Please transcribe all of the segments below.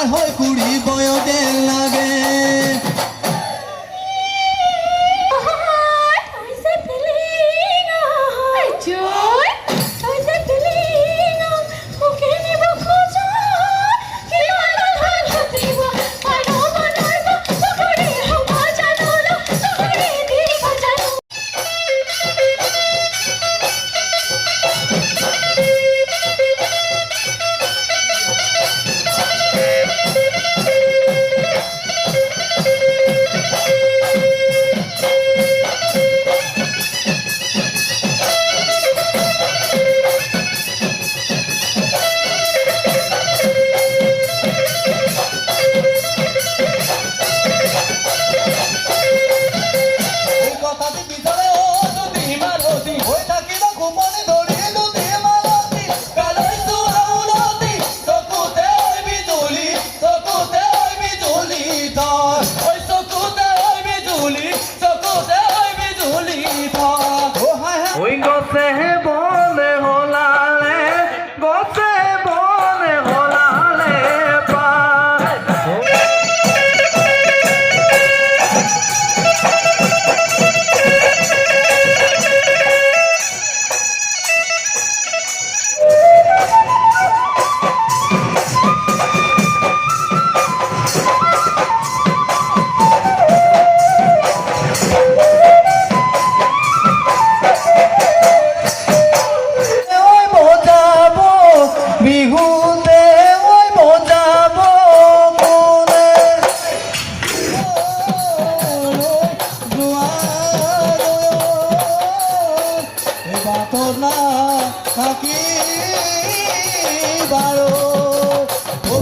পাৰ হয় কুড়ি বয়সেৰ লাগে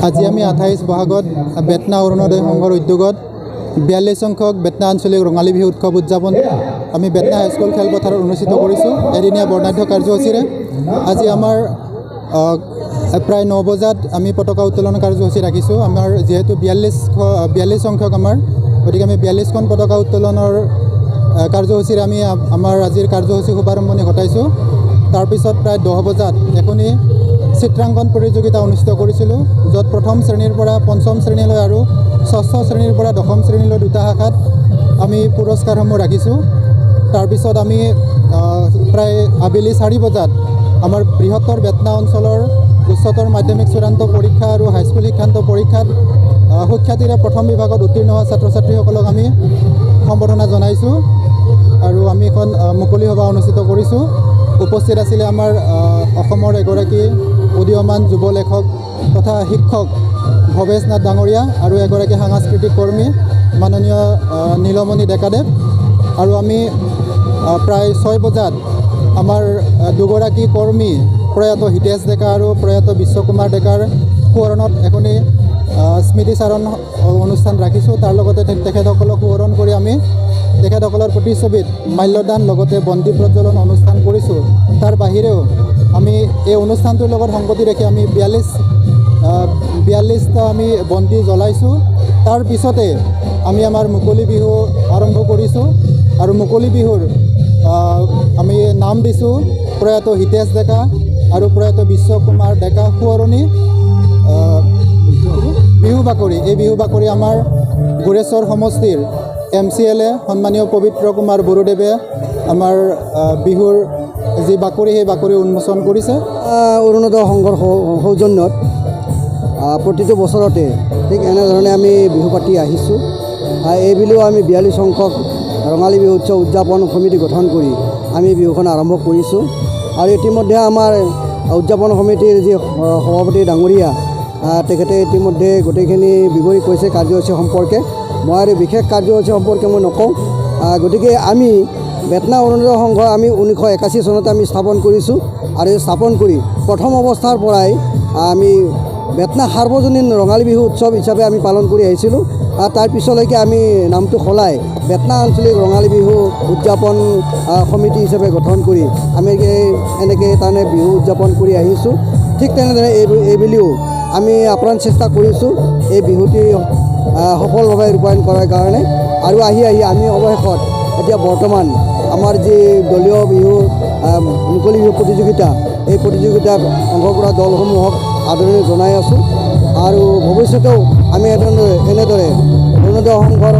আজি আমি 28 বহাগত বেতনা অৰুণোদয় সংঘৰ উদ্যোগত 42 সংখ্যক বেতনা আঞ্চলিক ৰঙালী বিহু উৎসৱ উদযাপন আমি বেতনা হাইস্কুল খেলপথাৰত অনুষ্ঠিত কৰিছোঁ এদিনীয়া বৰ্ণাঢ্য কাৰ্যসূচীৰে। আজি আমাৰ প্ৰায় 9 বজাত আমি পতাকা উত্তোলন কাৰ্যসূচী ৰাখিছোঁ। আমাৰ যিহেতু 42 সংখ্যক আমাৰ, গতিকে আমি 42খন পতাকা উত্তোলনৰ কাৰ্যসূচীৰে আমি আমাৰ আজিৰ কাৰ্যসূচী শুভাৰম্ভণি ঘটাইছোঁ। তাৰপিছত প্ৰায় 10 বজাত এখনি চিত্ৰাংকন প্ৰতিযোগিতা অনুষ্ঠিত কৰিছিলোঁ, য'ত প্ৰথম শ্ৰেণীৰ পৰা পঞ্চম শ্ৰেণীলৈ আৰু ষষ্ঠ শ্ৰেণীৰ পৰা দশম শ্ৰেণীলৈ দুটা শাখাত আমি পুৰস্কাৰসমূহ ৰাখিছোঁ। তাৰপিছত আমি প্ৰায় আবেলি 4 বজাত আমাৰ বৃহত্তৰ বেতনা অঞ্চলৰ উচ্চতৰ মাধ্যমিক চূড়ান্ত পৰীক্ষা আৰু হাইস্কুল শিক্ষান্ত পৰীক্ষাত সুখ্যাতিৰে প্ৰথম বিভাগত উত্তীৰ্ণ হোৱা ছাত্ৰ ছাত্ৰীসকলক আমি সম্বৰ্ধনা জনাইছোঁ আৰু আমি এখন মুকলি সভা অনুষ্ঠিত কৰিছোঁ। উপস্থিত আছিলে আমাৰ অসমৰ এগৰাকী উদীয়মান যুৱ লেখক তথা শিক্ষক ভৱেশ নাথ ডাঙৰীয়া আৰু এগৰাকী সাংস্কৃতিক কৰ্মী মাননীয় নীলমণি ডেকাদেৱ। আৰু আমি প্ৰায় 6 বজাত আমাৰ দুগৰাকী কৰ্মী প্ৰয়াত হিতেশ ডেকা আৰু প্ৰয়াত বিশ্বকুমাৰ ডেকাৰ সোঁৱৰণত এখনি স্মৃতিচাৰণ অনুষ্ঠান ৰাখিছোঁ। তাৰ লগতে তেখেতসকলক সোঁৱৰণ কৰি আমি তেখেতসকলৰ প্ৰতিচ্ছবিত মাল্যদান লগতে বন্তি প্ৰজ্বলন অনুষ্ঠান কৰিছোঁ। তাৰ বাহিৰেও আমি এই অনুষ্ঠানটোৰ লগত সংগতি ৰাখি আমি 42টা আমি বন্তি জ্বলাইছোঁ। তাৰ পিছতে আমি আমাৰ মুকলি বিহু আৰম্ভ কৰিছোঁ আৰু মুকলি বিহুৰ আমি নাম দিছোঁ প্ৰয়াত হিতেশ ডেকা আৰু প্ৰয়াত বিশ্বকুমাৰ ডেকা সোঁৱৰণি বিহু বাকৰি। এই বিহু বাকৰি আমাৰ গোৰেশ্বৰ সমষ্টিৰ MCLA সন্মানীয় পবিত্ৰ কুমাৰ বড়োদেৱে আমাৰ বিহুৰ যি বাকৰি সেই বাকৰি উন্মোচন কৰিছে। অৰুণোদয় সংঘৰ সৌজন্যত প্ৰতিটো বছৰতে ঠিক এনেধৰণে আমি বিহু পাতি আহিছোঁ। এইবুলিও আমি 42 সংখ্যক ৰঙালী বিহু উৎসৱ উদযাপন সমিতি গঠন কৰি আমি বিহুখন আৰম্ভ কৰিছোঁ। আৰু ইতিমধ্যে আমাৰ উদযাপন সমিতিৰ যি সভাপতি ডাঙৰীয়া তেখেতে ইতিমধ্যে গোটেইখিনি বিৱৰি কৈছে কাৰ্যসূচী সম্পৰ্কে। মই আৰু বিশেষ কাৰ্যসূচী সম্পৰ্কে মই নকওঁ। গতিকে আমি বেতনা অৰুণোদয় সংঘ আমি 1981 চনত আমি স্থাপন কৰিছোঁ আৰু স্থাপন কৰি প্ৰথম অৱস্থাৰ পৰাই আমি বেতনা সাৰ্বজনীন ৰঙালী বিহু উৎসৱ হিচাপে আমি পালন কৰি আহিছিলোঁ। তাৰ পিছলৈকে আমি নামটো সলাই বেতনা আঞ্চলিক ৰঙালী বিহু উদযাপন সমিতি হিচাপে গঠন কৰি আমি এনেকৈ তাৰমানে বিহু উদযাপন কৰি আহিছোঁ। ঠিক তেনেদৰে এইবুলিও আমি আপ্ৰাণ চেষ্টা কৰিছোঁ এই বিহুটি সফলভাৱে ৰূপায়ণ কৰাৰ কাৰণে। আৰু আহি আমি অৱশেষত এতিয়া বৰ্তমান আমাৰ যি দলীয় বিহু মুকলি বিহু প্ৰতিযোগিতা, এই প্ৰতিযোগিতাত অংশ কৰা দলসমূহক আদৰণি জনাই আছোঁ আৰু ভৱিষ্যতেও আমি এনেদৰে অৰুণোদয় সংঘৰ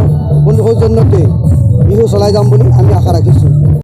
সৌজন্যতে বিহু চলাই যাম বুলি আমি আশা ৰাখিছোঁ।